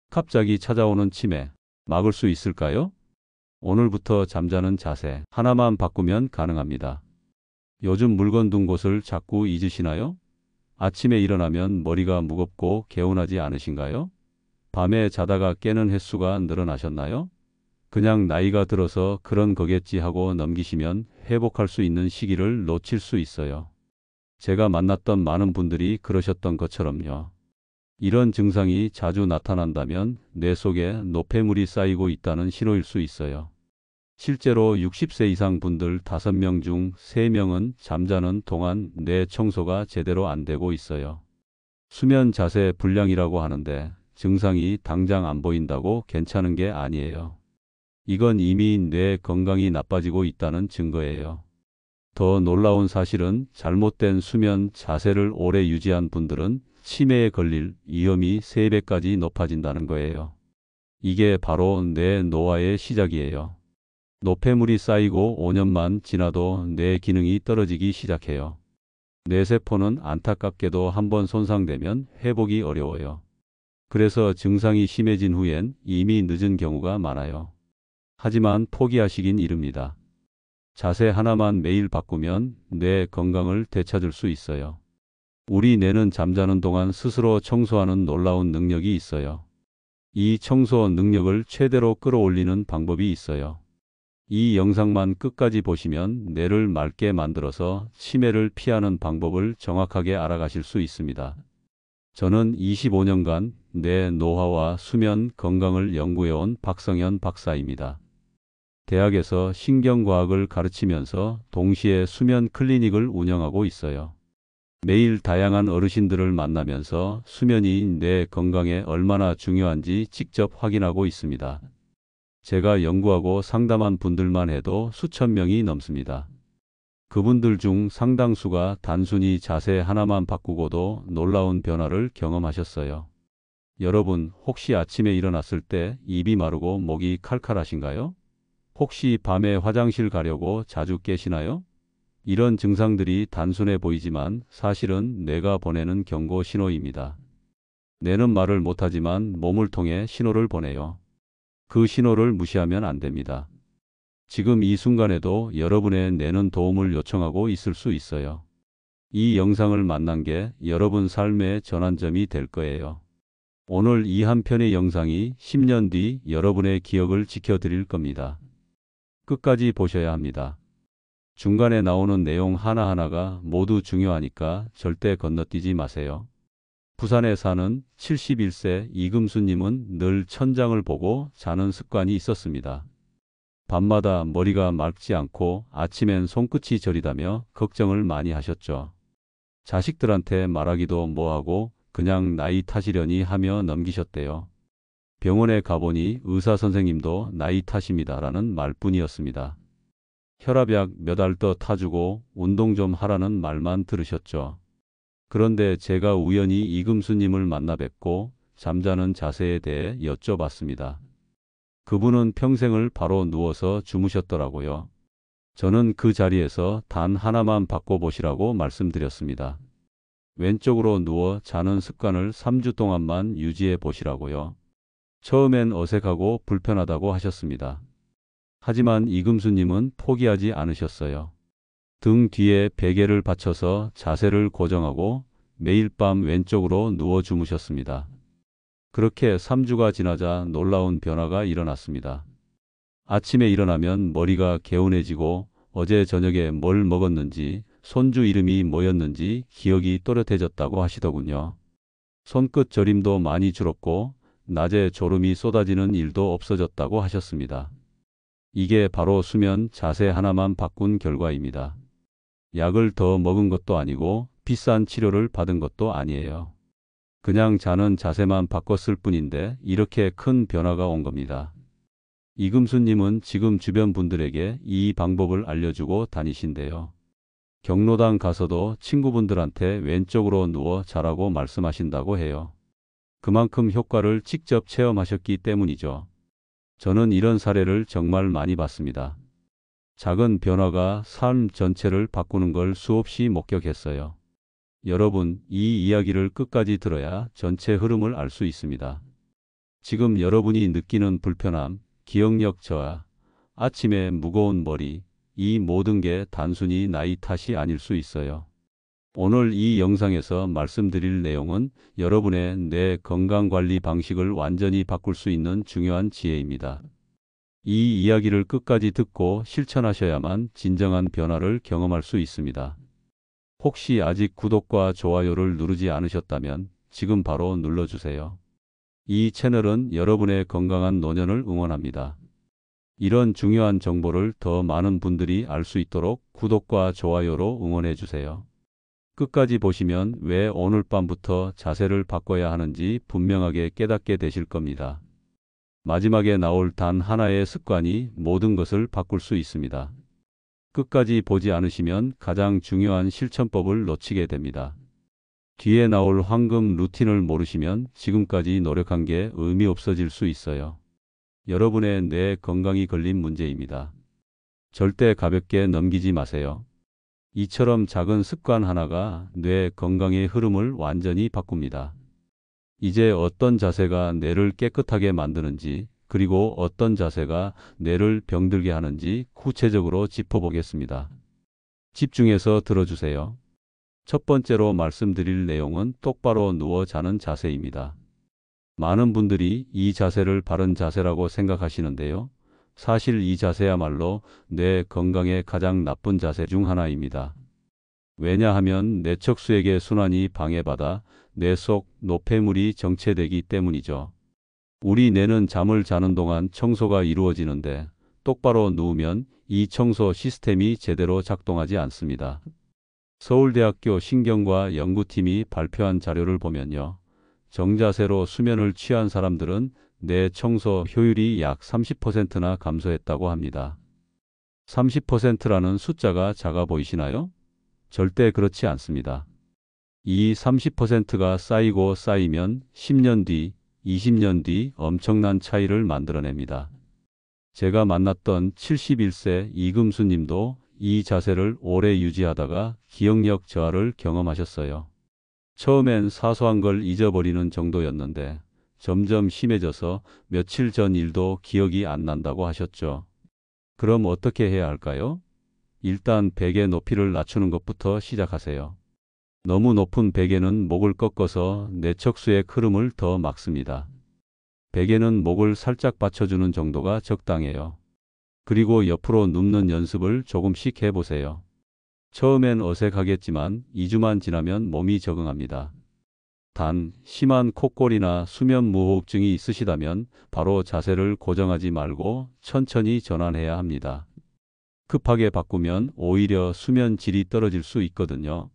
갑자기 찾아오는 치매, 막을 수 있을까요? 오늘부터 잠자는 자세 하나만 바꾸면 가능합니다. 요즘 물건 둔 곳을 자꾸 잊으시나요? 아침에 일어나면 머리가 무겁고 개운하지 않으신가요? 밤에 자다가 깨는 횟수가 늘어나셨나요? 그냥 나이가 들어서 그런 거겠지 하고 넘기시면 회복할 수 있는 시기를 놓칠 수 있어요. 제가 만났던 많은 분들이 그러셨던 것처럼요. 이런 증상이 자주 나타난다면 뇌 속에 노폐물이 쌓이고 있다는 신호일 수 있어요. 실제로 60세 이상 분들 5명 중 3명은 잠자는 동안 뇌 청소가 제대로 안 되고 있어요. 수면 자세 불량이라고 하는데 증상이 당장 안 보인다고 괜찮은 게 아니에요. 이건 이미 뇌 건강이 나빠지고 있다는 증거예요. 더 놀라운 사실은 잘못된 수면 자세를 오래 유지한 분들은 치매에 걸릴 위험이 3배까지 높아진다는 거예요. 이게 바로 뇌 노화의 시작이에요. 노폐물이 쌓이고 5년만 지나도 뇌 기능이 떨어지기 시작해요. 뇌세포는 안타깝게도 한번 손상되면 회복이 어려워요. 그래서 증상이 심해진 후엔 이미 늦은 경우가 많아요. 하지만 포기하시긴 이릅니다. 자세 하나만 매일 바꾸면 뇌 건강을 되찾을 수 있어요. 우리 뇌는 잠자는 동안 스스로 청소하는 놀라운 능력이 있어요. 이 청소 능력을 최대로 끌어올리는 방법이 있어요. 이 영상만 끝까지 보시면 뇌를 맑게 만들어서 치매를 피하는 방법을 정확하게 알아가실 수 있습니다. 저는 25년간 뇌 노화와 수면 건강을 연구해온 박성현 박사입니다. 대학에서 신경과학을 가르치면서 동시에 수면 클리닉을 운영하고 있어요. 매일 다양한 어르신들을 만나면서 수면이 뇌 건강에 얼마나 중요한지 직접 확인하고 있습니다. 제가 연구하고 상담한 분들만 해도 수천 명이 넘습니다. 그분들 중 상당수가 단순히 자세 하나만 바꾸고도 놀라운 변화를 경험하셨어요. 여러분, 혹시 아침에 일어났을 때 입이 마르고 목이 칼칼하신가요? 혹시 밤에 화장실 가려고 자주 깨시나요? 이런 증상들이 단순해 보이지만 사실은 뇌가 보내는 경고 신호입니다. 뇌는 말을 못하지만 몸을 통해 신호를 보내요. 그 신호를 무시하면 안 됩니다. 지금 이 순간에도 여러분의 뇌는 도움을 요청하고 있을 수 있어요. 이 영상을 만난 게 여러분 삶의 전환점이 될 거예요. 오늘 이 한 편의 영상이 10년 뒤 여러분의 기억을 지켜드릴 겁니다. 끝까지 보셔야 합니다. 중간에 나오는 내용 하나하나가 모두 중요하니까 절대 건너뛰지 마세요. 부산에 사는 71세 이금수님은 늘 천장을 보고 자는 습관이 있었습니다. 밤마다 머리가 맑지 않고 아침엔 손끝이 저리다며 걱정을 많이 하셨죠. 자식들한테 말하기도 뭐하고 그냥 나이 탓이려니 하며 넘기셨대요. 병원에 가보니 의사 선생님도 나이 탓입니다라는 말뿐이었습니다. 혈압약 몇 알 더 타주고 운동 좀 하라는 말만 들으셨죠. 그런데 제가 우연히 이금수님을 만나 뵙고 잠자는 자세에 대해 여쭤봤습니다. 그분은 평생을 바로 누워서 주무셨더라고요. 저는 그 자리에서 단 하나만 바꿔보시라고 말씀드렸습니다. 왼쪽으로 누워 자는 습관을 3주 동안만 유지해 보시라고요. 처음엔 어색하고 불편하다고 하셨습니다. 하지만 이금수님은 포기하지 않으셨어요. 등 뒤에 베개를 받쳐서 자세를 고정하고 매일 밤 왼쪽으로 누워 주무셨습니다. 그렇게 3주가 지나자 놀라운 변화가 일어났습니다. 아침에 일어나면 머리가 개운해지고 어제 저녁에 뭘 먹었는지 손주 이름이 뭐였는지 기억이 또렷해졌다고 하시더군요. 손끝 저림도 많이 줄었고 낮에 졸음이 쏟아지는 일도 없어졌다고 하셨습니다. 이게 바로 수면 자세 하나만 바꾼 결과입니다. 약을 더 먹은 것도 아니고 비싼 치료를 받은 것도 아니에요. 그냥 자는 자세만 바꿨을 뿐인데 이렇게 큰 변화가 온 겁니다. 이금수님은 지금 주변 분들에게 이 방법을 알려주고 다니신대요. 경로당 가서도 친구분들한테 왼쪽으로 누워 자라고 말씀하신다고 해요. 그만큼 효과를 직접 체험하셨기 때문이죠. 저는 이런 사례를 정말 많이 봤습니다. 작은 변화가 삶 전체를 바꾸는 걸 수없이 목격했어요. 여러분, 이 이야기를 끝까지 들어야 전체 흐름을 알 수 있습니다. 지금 여러분이 느끼는 불편함, 기억력 저하, 아침에 무거운 머리, 이 모든 게 단순히 나이 탓이 아닐 수 있어요. 오늘 이 영상에서 말씀드릴 내용은 여러분의 뇌 건강관리 방식을 완전히 바꿀 수 있는 중요한 지혜입니다. 이 이야기를 끝까지 듣고 실천하셔야만 진정한 변화를 경험할 수 있습니다. 혹시 아직 구독과 좋아요를 누르지 않으셨다면 지금 바로 눌러주세요. 이 채널은 여러분의 건강한 노년을 응원합니다. 이런 중요한 정보를 더 많은 분들이 알 수 있도록 구독과 좋아요로 응원해 주세요. 끝까지 보시면 왜 오늘 밤부터 자세를 바꿔야 하는지 분명하게 깨닫게 되실 겁니다. 마지막에 나올 단 하나의 습관이 모든 것을 바꿀 수 있습니다. 끝까지 보지 않으시면 가장 중요한 실천법을 놓치게 됩니다. 뒤에 나올 황금 루틴을 모르시면 지금까지 노력한 게 의미 없어질 수 있어요. 여러분의 뇌 건강이 걸린 문제입니다. 절대 가볍게 넘기지 마세요. 이처럼 작은 습관 하나가 뇌 건강의 흐름을 완전히 바꿉니다. 이제 어떤 자세가 뇌를 깨끗하게 만드는지, 그리고 어떤 자세가 뇌를 병들게 하는지 구체적으로 짚어보겠습니다. 집중해서 들어주세요. 첫 번째로 말씀드릴 내용은 똑바로 누워 자는 자세입니다. 많은 분들이 이 자세를 바른 자세라고 생각하시는데요. 사실 이 자세야말로 뇌 건강에 가장 나쁜 자세 중 하나입니다. 왜냐하면 뇌척수에게 순환이 방해받아 뇌 속 노폐물이 정체되기 때문이죠. 우리 뇌는 잠을 자는 동안 청소가 이루어지는데 똑바로 누우면 이 청소 시스템이 제대로 작동하지 않습니다. 서울대학교 신경과 연구팀이 발표한 자료를 보면요. 정자세로 수면을 취한 사람들은 뇌 청소 효율이 약 30%나 감소했다고 합니다. 30%라는 숫자가 작아 보이시나요? 절대 그렇지 않습니다. 이 30%가 쌓이고 쌓이면 10년 뒤, 20년 뒤 엄청난 차이를 만들어냅니다. 제가 만났던 71세 이금수 님도 이 자세를 오래 유지하다가 기억력 저하를 경험하셨어요. 처음엔 사소한 걸 잊어버리는 정도였는데 점점 심해져서 며칠 전 일도 기억이 안 난다고 하셨죠. 그럼 어떻게 해야 할까요? 일단 베개 높이를 낮추는 것부터 시작하세요. 너무 높은 베개는 목을 꺾어서 뇌척수의 흐름을 더 막습니다. 베개는 목을 살짝 받쳐주는 정도가 적당해요. 그리고 옆으로 눕는 연습을 조금씩 해보세요. 처음엔 어색하겠지만 2주만 지나면 몸이 적응합니다. 단, 심한 콧골이나 수면 무호흡증이 있으시다면 바로 자세를 고정하지 말고 천천히 전환해야 합니다. 급하게 바꾸면 오히려 수면 질이 떨어질 수 있거든요.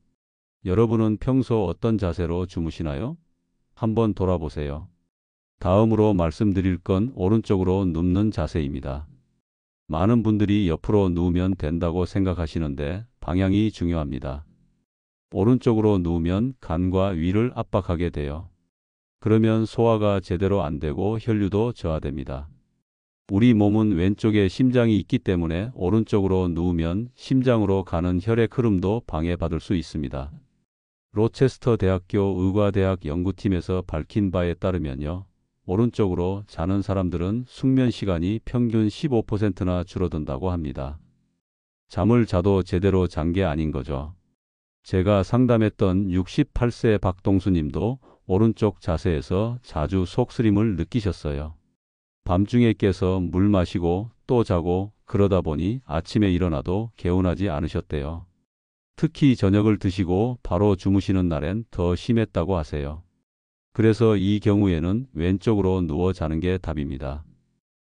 여러분은 평소 어떤 자세로 주무시나요? 한번 돌아보세요. 다음으로 말씀드릴 건 오른쪽으로 눕는 자세입니다. 많은 분들이 옆으로 누우면 된다고 생각하시는데 방향이 중요합니다. 오른쪽으로 누우면 간과 위를 압박하게 돼요. 그러면 소화가 제대로 안 되고 혈류도 저하됩니다. 우리 몸은 왼쪽에 심장이 있기 때문에 오른쪽으로 누우면 심장으로 가는 혈액 흐름도 방해받을 수 있습니다. 로체스터 대학교 의과대학 연구팀에서 밝힌 바에 따르면요. 오른쪽으로 자는 사람들은 숙면 시간이 평균 15%나 줄어든다고 합니다. 잠을 자도 제대로 잔 게 아닌 거죠. 제가 상담했던 68세 박동수 님도 오른쪽 자세에서 자주 속쓰림을 느끼셨어요. 밤중에 깨서 물 마시고 또 자고 그러다 보니 아침에 일어나도 개운하지 않으셨대요. 특히 저녁을 드시고 바로 주무시는 날엔 더 심했다고 하세요. 그래서 이 경우에는 왼쪽으로 누워 자는 게 답입니다.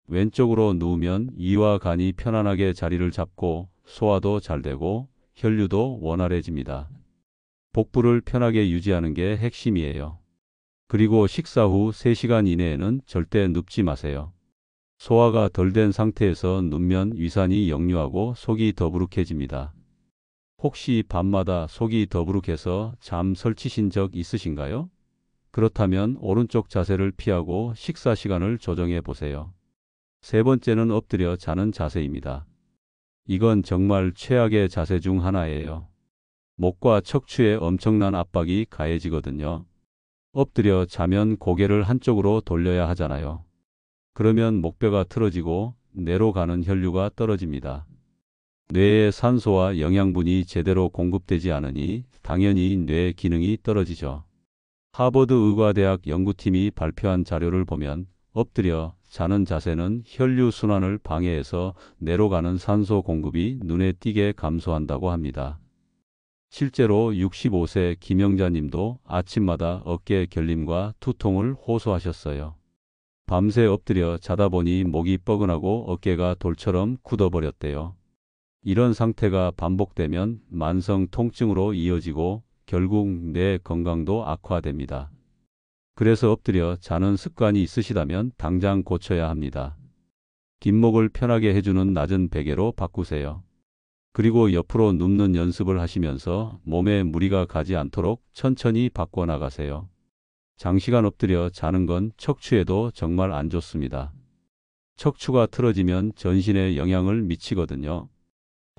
왼쪽으로 누우면 이와 간이 편안하게 자리를 잡고 소화도 잘 되고 혈류도 원활해집니다. 복부를 편하게 유지하는 게 핵심이에요. 그리고 식사 후 3시간 이내에는 절대 눕지 마세요. 소화가 덜 된 상태에서 눕면 위산이 역류하고 속이 더부룩해집니다. 혹시 밤마다 속이 더부룩해서 잠 설치신 적 있으신가요? 그렇다면 오른쪽 자세를 피하고 식사 시간을 조정해 보세요. 세 번째는 엎드려 자는 자세입니다. 이건 정말 최악의 자세 중 하나예요. 목과 척추에 엄청난 압박이 가해지거든요. 엎드려 자면 고개를 한쪽으로 돌려야 하잖아요. 그러면 목뼈가 틀어지고 뇌로 가는 혈류가 떨어집니다. 뇌에 산소와 영양분이 제대로 공급되지 않으니 당연히 뇌 기능이 떨어지죠. 하버드 의과대학 연구팀이 발표한 자료를 보면 엎드려 자는 자세는 혈류 순환을 방해해서 뇌로 가는 산소 공급이 눈에 띄게 감소한다고 합니다. 실제로 65세 김영자 님도 아침마다 어깨 결림과 두통을 호소하셨어요. 밤새 엎드려 자다 보니 목이 뻐근하고 어깨가 돌처럼 굳어버렸대요. 이런 상태가 반복되면 만성 통증으로 이어지고 결국 뇌 건강도 악화됩니다. 그래서 엎드려 자는 습관이 있으시다면 당장 고쳐야 합니다. 뒷목을 편하게 해주는 낮은 베개로 바꾸세요. 그리고 옆으로 눕는 연습을 하시면서 몸에 무리가 가지 않도록 천천히 바꿔 나가세요. 장시간 엎드려 자는 건 척추에도 정말 안 좋습니다. 척추가 틀어지면 전신에 영향을 미치거든요.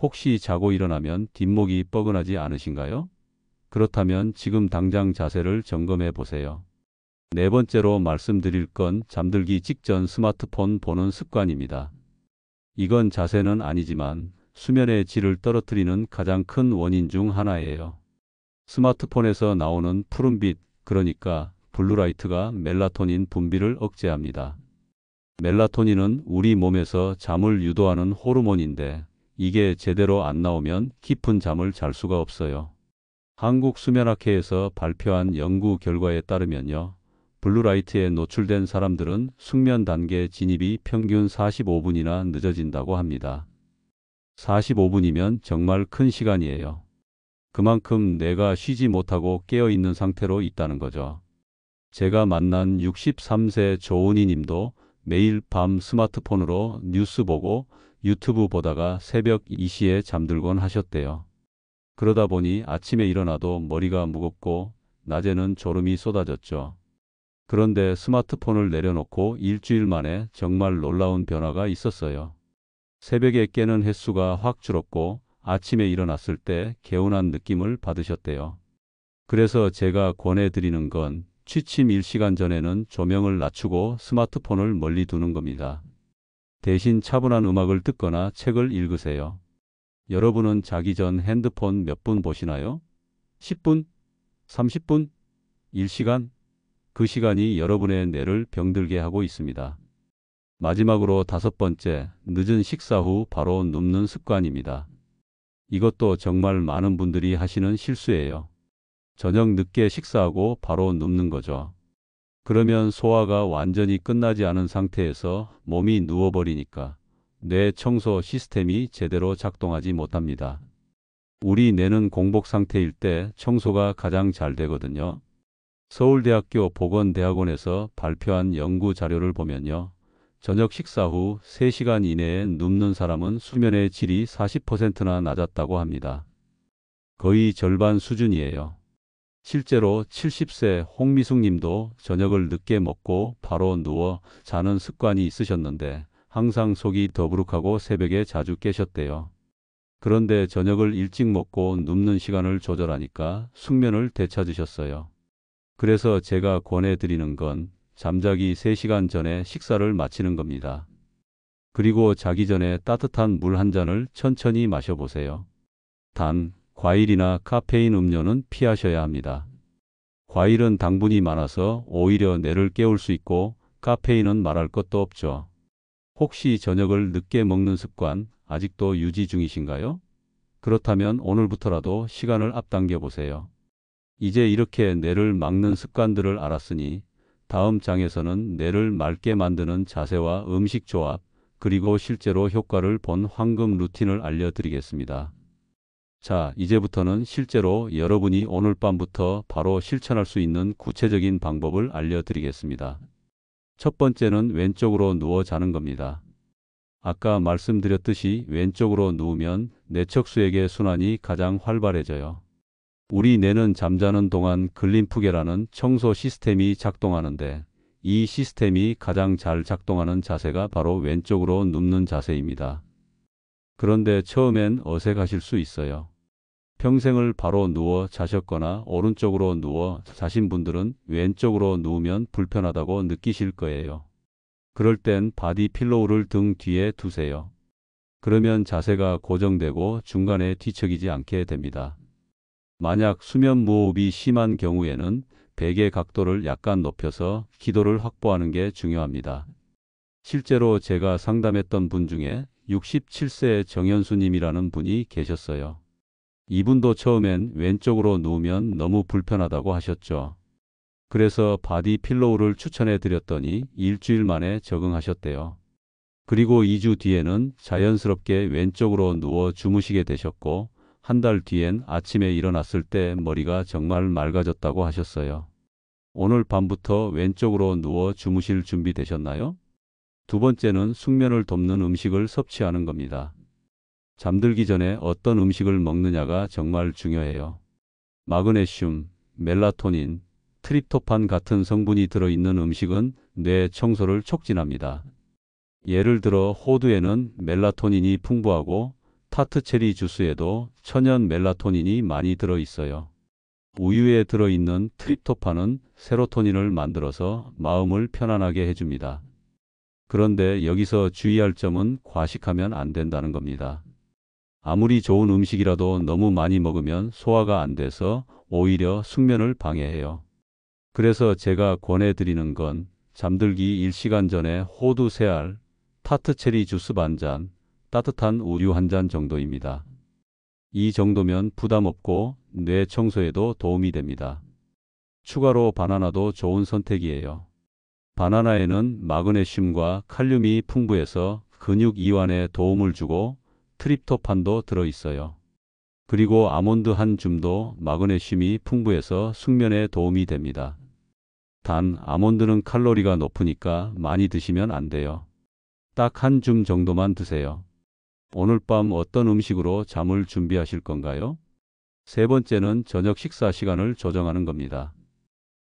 혹시 자고 일어나면 뒷목이 뻐근하지 않으신가요? 그렇다면 지금 당장 자세를 점검해 보세요. 네 번째로 말씀드릴 건 잠들기 직전 스마트폰 보는 습관입니다. 이건 자세는 아니지만 수면의 질을 떨어뜨리는 가장 큰 원인 중 하나예요. 스마트폰에서 나오는 푸른빛, 그러니까 블루라이트가 멜라토닌 분비를 억제합니다. 멜라토닌은 우리 몸에서 잠을 유도하는 호르몬인데 이게 제대로 안 나오면 깊은 잠을 잘 수가 없어요. 한국수면학회에서 발표한 연구 결과에 따르면요. 블루라이트에 노출된 사람들은 숙면 단계 진입이 평균 45분이나 늦어진다고 합니다. 45분이면 정말 큰 시간이에요. 그만큼 뇌가 쉬지 못하고 깨어있는 상태로 있다는 거죠. 제가 만난 63세 조은희 님도 매일 밤 스마트폰으로 뉴스 보고 유튜브 보다가 새벽 2시에 잠들곤 하셨대요. 그러다 보니 아침에 일어나도 머리가 무겁고 낮에는 졸음이 쏟아졌죠. 그런데 스마트폰을 내려놓고 일주일 만에 정말 놀라운 변화가 있었어요. 새벽에 깨는 횟수가 확 줄었고 아침에 일어났을 때 개운한 느낌을 받으셨대요. 그래서 제가 권해드리는 건 취침 1시간 전에는 조명을 낮추고 스마트폰을 멀리 두는 겁니다. 대신 차분한 음악을 듣거나 책을 읽으세요. 여러분은 자기 전 핸드폰 몇 분 보시나요? 10분? 30분? 1시간? 그 시간이 여러분의 뇌를 병들게 하고 있습니다. 마지막으로 다섯 번째, 늦은 식사 후 바로 눕는 습관입니다. 이것도 정말 많은 분들이 하시는 실수예요. 저녁 늦게 식사하고 바로 눕는 거죠. 그러면 소화가 완전히 끝나지 않은 상태에서 몸이 누워버리니까 뇌 청소 시스템이 제대로 작동하지 못합니다. 우리 뇌는 공복 상태일 때 청소가 가장 잘 되거든요. 서울대학교 보건대학원에서 발표한 연구 자료를 보면요. 저녁 식사 후 3시간 이내에 눕는 사람은 수면의 질이 40%나 낮았다고 합니다. 거의 절반 수준이에요. 실제로 70세 홍미숙 님도 저녁을 늦게 먹고 바로 누워 자는 습관이 있으셨는데 항상 속이 더부룩하고 새벽에 자주 깨셨대요. 그런데 저녁을 일찍 먹고 눕는 시간을 조절하니까 숙면을 되찾으셨어요. 그래서 제가 권해드리는 건 잠자기 3시간 전에 식사를 마치는 겁니다. 그리고 자기 전에 따뜻한 물 한 잔을 천천히 마셔보세요. 단, 과일이나 카페인 음료는 피하셔야 합니다. 과일은 당분이 많아서 오히려 뇌를 깨울 수 있고 카페인은 말할 것도 없죠. 혹시 저녁을 늦게 먹는 습관 아직도 유지 중이신가요? 그렇다면 오늘부터라도 시간을 앞당겨 보세요. 이제 이렇게 뇌를 막는 습관들을 알았으니 다음 장에서는 뇌를 맑게 만드는 자세와 음식 조합, 그리고 실제로 효과를 본 황금 루틴을 알려드리겠습니다. 자, 이제부터는 실제로 여러분이 오늘 밤부터 바로 실천할 수 있는 구체적인 방법을 알려드리겠습니다. 첫 번째는 왼쪽으로 누워 자는 겁니다. 아까 말씀드렸듯이 왼쪽으로 누우면 뇌척수액의 순환이 가장 활발해져요. 우리 뇌는 잠자는 동안 글림프계라는 청소 시스템이 작동하는데 이 시스템이 가장 잘 작동하는 자세가 바로 왼쪽으로 눕는 자세입니다. 그런데 처음엔 어색하실 수 있어요. 평생을 바로 누워 자셨거나 오른쪽으로 누워 자신 분들은 왼쪽으로 누우면 불편하다고 느끼실 거예요. 그럴 땐 바디 필로우를 등 뒤에 두세요. 그러면 자세가 고정되고 중간에 뒤척이지 않게 됩니다. 만약 수면 무호흡이 심한 경우에는 베개 각도를 약간 높여서 기도를 확보하는 게 중요합니다. 실제로 제가 상담했던 분 중에 67세 정현수님이라는 분이 계셨어요. 이분도 처음엔 왼쪽으로 누우면 너무 불편하다고 하셨죠. 그래서 바디 필로우를 추천해 드렸더니 일주일 만에 적응하셨대요. 그리고 2주 뒤에는 자연스럽게 왼쪽으로 누워 주무시게 되셨고, 한 달 뒤엔 아침에 일어났을 때 머리가 정말 맑아졌다고 하셨어요. 오늘 밤부터 왼쪽으로 누워 주무실 준비 되셨나요? 두 번째는 숙면을 돕는 음식을 섭취하는 겁니다. 잠들기 전에 어떤 음식을 먹느냐가 정말 중요해요. 마그네슘, 멜라토닌, 트립토판 같은 성분이 들어있는 음식은 뇌 청소를 촉진합니다. 예를 들어 호두에는 멜라토닌이 풍부하고 타트체리 주스에도 천연 멜라토닌이 많이 들어있어요. 우유에 들어있는 트립토판은 세로토닌을 만들어서 마음을 편안하게 해줍니다. 그런데 여기서 주의할 점은 과식하면 안 된다는 겁니다. 아무리 좋은 음식이라도 너무 많이 먹으면 소화가 안 돼서 오히려 숙면을 방해해요. 그래서 제가 권해드리는 건 잠들기 1시간 전에 호두 3알, 타트체리 주스 반잔, 따뜻한 우유 한 잔 정도입니다. 이 정도면 부담 없고 뇌 청소에도 도움이 됩니다. 추가로 바나나도 좋은 선택이에요. 바나나에는 마그네슘과 칼륨이 풍부해서 근육 이완에 도움을 주고 트립토판도 들어있어요. 그리고 아몬드 한 줌도 마그네슘이 풍부해서 숙면에 도움이 됩니다. 단, 아몬드는 칼로리가 높으니까 많이 드시면 안 돼요. 딱 한 줌 정도만 드세요. 오늘 밤 어떤 음식으로 잠을 준비하실 건가요? 세 번째는 저녁 식사 시간을 조정하는 겁니다.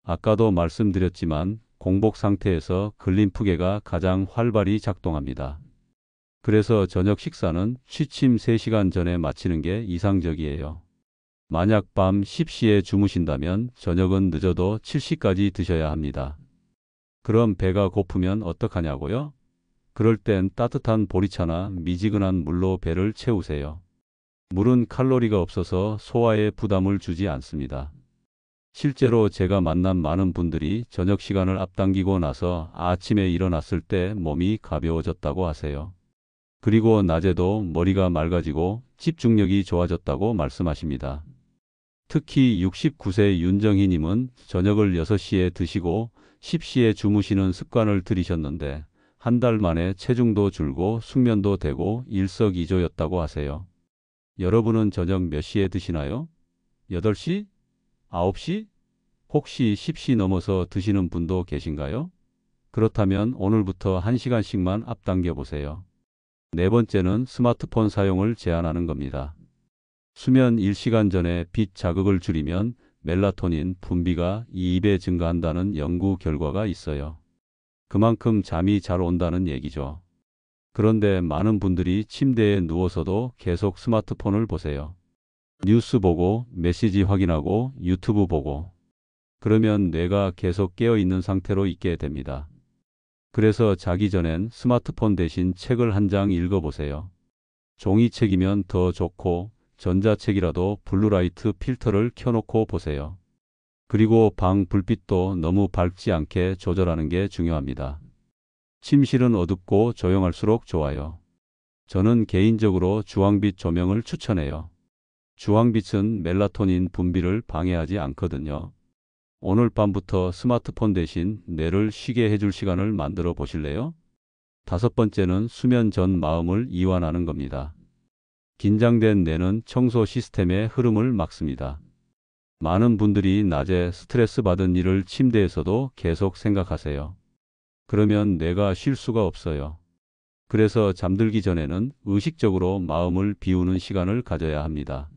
아까도 말씀드렸지만 공복 상태에서 글림프계가 가장 활발히 작동합니다. 그래서 저녁 식사는 취침 3시간 전에 마치는 게 이상적이에요. 만약 밤 10시에 주무신다면 저녁은 늦어도 7시까지 드셔야 합니다. 그럼 배가 고프면 어떡하냐고요? 그럴 땐 따뜻한 보리차나 미지근한 물로 배를 채우세요. 물은 칼로리가 없어서 소화에 부담을 주지 않습니다. 실제로 제가 만난 많은 분들이 저녁 시간을 앞당기고 나서 아침에 일어났을 때 몸이 가벼워졌다고 하세요. 그리고 낮에도 머리가 맑아지고 집중력이 좋아졌다고 말씀하십니다. 특히 69세 윤정희님은 저녁을 6시에 드시고 10시에 주무시는 습관을 들이셨는데 한 달 만에 체중도 줄고 숙면도 되고 일석이조였다고 하세요. 여러분은 저녁 몇 시에 드시나요? 8시? 9시? 혹시 10시 넘어서 드시는 분도 계신가요? 그렇다면 오늘부터 1시간씩만 앞당겨 보세요. 네 번째는 스마트폰 사용을 제한하는 겁니다. 수면 1시간 전에 빛 자극을 줄이면 멜라토닌 분비가 2배 증가한다는 연구 결과가 있어요. 그만큼 잠이 잘 온다는 얘기죠. 그런데 많은 분들이 침대에 누워서도 계속 스마트폰을 보세요. 뉴스 보고, 메시지 확인하고, 유튜브 보고. 그러면 뇌가 계속 깨어 있는 상태로 있게 됩니다. 그래서 자기 전엔 스마트폰 대신 책을 한 장 읽어보세요. 종이책이면 더 좋고 전자책이라도 블루라이트 필터를 켜놓고 보세요. 그리고 방 불빛도 너무 밝지 않게 조절하는 게 중요합니다. 침실은 어둡고 조용할수록 좋아요. 저는 개인적으로 주황빛 조명을 추천해요. 주황빛은 멜라토닌 분비를 방해하지 않거든요. 오늘 밤부터 스마트폰 대신 뇌를 쉬게 해줄 시간을 만들어 보실래요? 다섯 번째는 수면 전 마음을 이완하는 겁니다. 긴장된 뇌는 청소 시스템의 흐름을 막습니다. 많은 분들이 낮에 스트레스 받은 일을 침대에서도 계속 생각하세요. 그러면 뇌가 쉴 수가 없어요. 그래서 잠들기 전에는 의식적으로 마음을 비우는 시간을 가져야 합니다.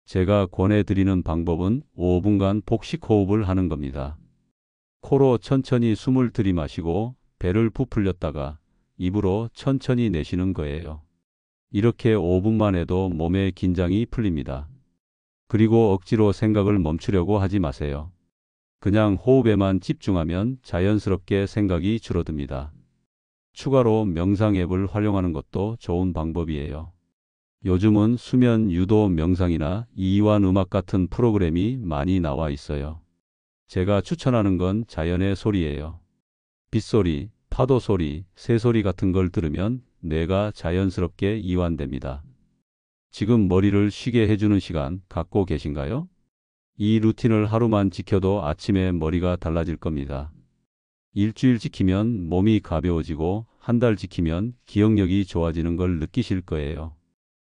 제가 권해드리는 방법은 5분간 복식 호흡을 하는 겁니다. 코로 천천히 숨을 들이마시고 배를 부풀렸다가 입으로 천천히 내쉬는 거예요. 이렇게 5분만 해도 몸의 긴장이 풀립니다. 그리고 억지로 생각을 멈추려고 하지 마세요. 그냥 호흡에만 집중하면 자연스럽게 생각이 줄어듭니다. 추가로 명상 앱을 활용하는 것도 좋은 방법이에요. 요즘은 수면 유도 명상이나 이완 음악 같은 프로그램이 많이 나와 있어요. 제가 추천하는 건 자연의 소리예요. 빗소리, 파도 소리, 새소리 같은 걸 들으면 뇌가 자연스럽게 이완됩니다. 지금 머리를 쉬게 해주는 시간 갖고 계신가요? 이 루틴을 하루만 지켜도 아침에 머리가 달라질 겁니다. 일주일 지키면 몸이 가벼워지고 한 달 지키면 기억력이 좋아지는 걸 느끼실 거예요.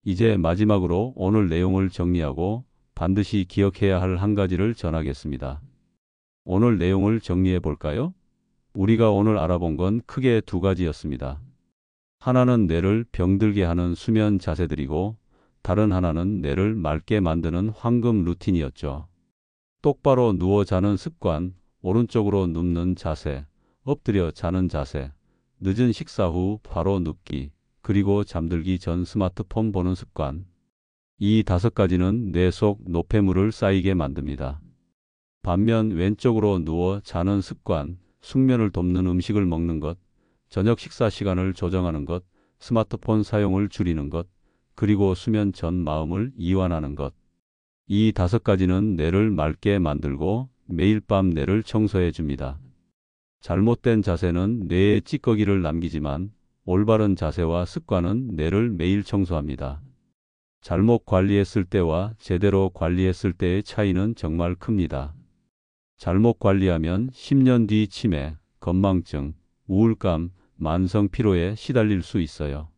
이제 마지막으로 오늘 내용을 정리하고 반드시 기억해야 할 한 가지를 전하겠습니다. 오늘 내용을 정리해 볼까요? 우리가 오늘 알아본 건 크게 두 가지였습니다. 하나는 뇌를 병들게 하는 수면 자세들이고 다른 하나는 뇌를 맑게 만드는 황금 루틴이었죠. 똑바로 누워 자는 습관, 오른쪽으로 눕는 자세, 엎드려 자는 자세, 늦은 식사 후 바로 눕기, 그리고 잠들기 전 스마트폰 보는 습관. 이 다섯 가지는 뇌 속 노폐물을 쌓이게 만듭니다. 반면 왼쪽으로 누워 자는 습관, 숙면을 돕는 음식을 먹는 것, 저녁 식사 시간을 조정하는 것, 스마트폰 사용을 줄이는 것, 그리고 수면 전 마음을 이완하는 것. 이 다섯 가지는 뇌를 맑게 만들고 매일 밤 뇌를 청소해 줍니다. 잘못된 자세는 뇌에 찌꺼기를 남기지만 올바른 자세와 습관은 뇌를 매일 청소합니다. 잘못 관리했을 때와 제대로 관리했을 때의 차이는 정말 큽니다. 잘못 관리하면 10년 뒤 치매, 건망증, 우울감, 만성 피로에 시달릴 수 있어요.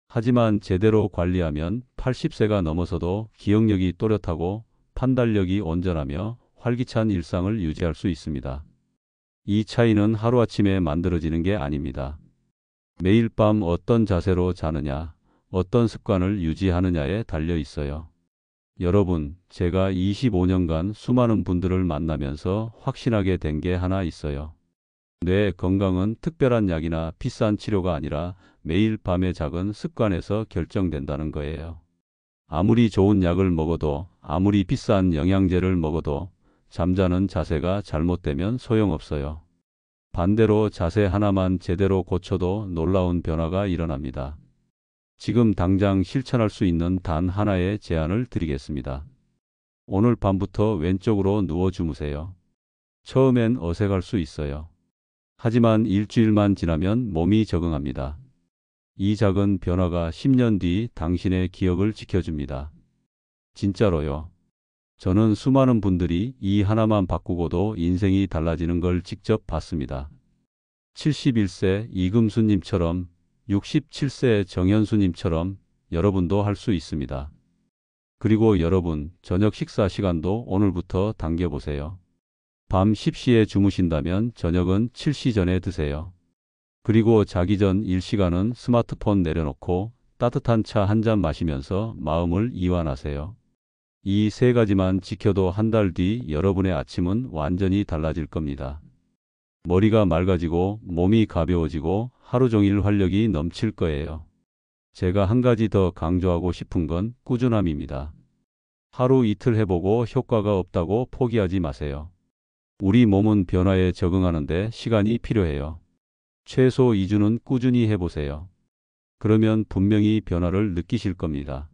하지만 제대로 관리하면 80세가 넘어서도 기억력이 또렷하고 판단력이 온전하며 활기찬 일상을 유지할 수 있습니다. 이 차이는 하루아침에 만들어지는 게 아닙니다. 매일 밤 어떤 자세로 자느냐, 어떤 습관을 유지하느냐에 달려 있어요. 여러분, 제가 25년간 수많은 분들을 만나면서 확신하게 된 게 하나 있어요. 뇌 건강은 특별한 약이나 비싼 치료가 아니라 매일 밤의 작은 습관에서 결정된다는 거예요. 아무리 좋은 약을 먹어도, 아무리 비싼 영양제를 먹어도 잠자는 자세가 잘못되면 소용없어요. 반대로 자세 하나만 제대로 고쳐도 놀라운 변화가 일어납니다. 지금 당장 실천할 수 있는 단 하나의 제안을 드리겠습니다. 오늘 밤부터 왼쪽으로 누워 주무세요. 처음엔 어색할 수 있어요. 하지만 일주일만 지나면 몸이 적응합니다. 이 작은 변화가 10년 뒤 당신의 기억을 지켜줍니다. 진짜로요. 저는 수많은 분들이 이 하나만 바꾸고도 인생이 달라지는 걸 직접 봤습니다. 71세 이금수님처럼, 67세 정현수님처럼 여러분도 할 수 있습니다. 그리고 여러분, 저녁 식사 시간도 오늘부터 당겨보세요. 밤 10시에 주무신다면 저녁은 7시 전에 드세요. 그리고 자기 전 일시간은 스마트폰 내려놓고 따뜻한 차 한 잔 마시면서 마음을 이완하세요. 이 세 가지만 지켜도 한 달 뒤 여러분의 아침은 완전히 달라질 겁니다. 머리가 맑아지고 몸이 가벼워지고 하루 종일 활력이 넘칠 거예요. 제가 한 가지 더 강조하고 싶은 건 꾸준함입니다. 하루 이틀 해보고 효과가 없다고 포기하지 마세요. 우리 몸은 변화에 적응하는데 시간이 필요해요. 최소 2주는 꾸준히 해보세요. 그러면 분명히 변화를 느끼실 겁니다.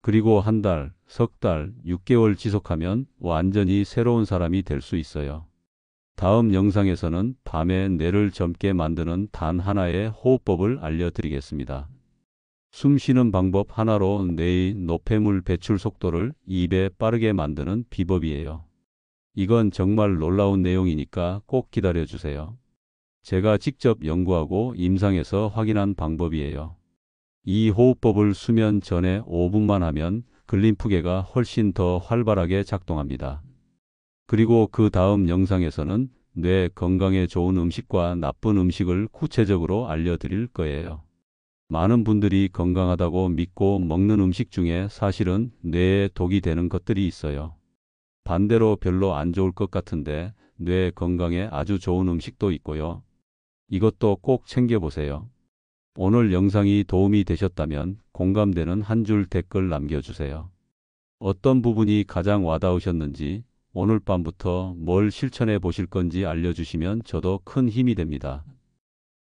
그리고 한 달, 석 달, 6개월 지속하면 완전히 새로운 사람이 될 수 있어요. 다음 영상에서는 밤에 뇌를 젊게 만드는 단 하나의 호흡법을 알려드리겠습니다. 숨 쉬는 방법 하나로 뇌의 노폐물 배출 속도를 2배 빠르게 만드는 비법이에요. 이건 정말 놀라운 내용이니까 꼭 기다려주세요. 제가 직접 연구하고 임상에서 확인한 방법이에요. 이 호흡법을 수면 전에 5분만 하면 글림프계가 훨씬 더 활발하게 작동합니다. 그리고 그 다음 영상에서는 뇌 건강에 좋은 음식과 나쁜 음식을 구체적으로 알려드릴 거예요. 많은 분들이 건강하다고 믿고 먹는 음식 중에 사실은 뇌에 독이 되는 것들이 있어요. 반대로 별로 안 좋을 것 같은데 뇌 건강에 아주 좋은 음식도 있고요. 이것도 꼭 챙겨보세요. 오늘 영상이 도움이 되셨다면 공감되는 한 줄 댓글 남겨주세요. 어떤 부분이 가장 와닿으셨는지, 오늘 밤부터 뭘 실천해 보실 건지 알려주시면 저도 큰 힘이 됩니다.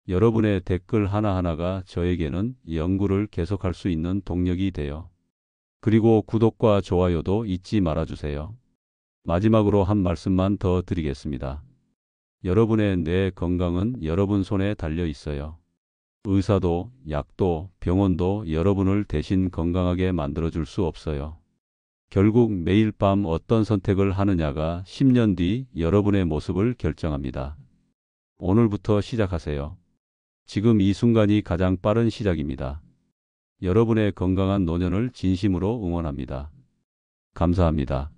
여러분의 댓글 하나하나가 저에게는 연구를 계속할 수 있는 동력이 돼요. 그리고 구독과 좋아요도 잊지 말아주세요. 마지막으로 한 말씀만 더 드리겠습니다. 여러분의 뇌 건강은 여러분 손에 달려 있어요. 의사도, 약도, 병원도 여러분을 대신 건강하게 만들어줄 수 없어요. 결국 매일 밤 어떤 선택을 하느냐가 10년 뒤 여러분의 모습을 결정합니다. 오늘부터 시작하세요. 지금 이 순간이 가장 빠른 시작입니다. 여러분의 건강한 노년을 진심으로 응원합니다. 감사합니다.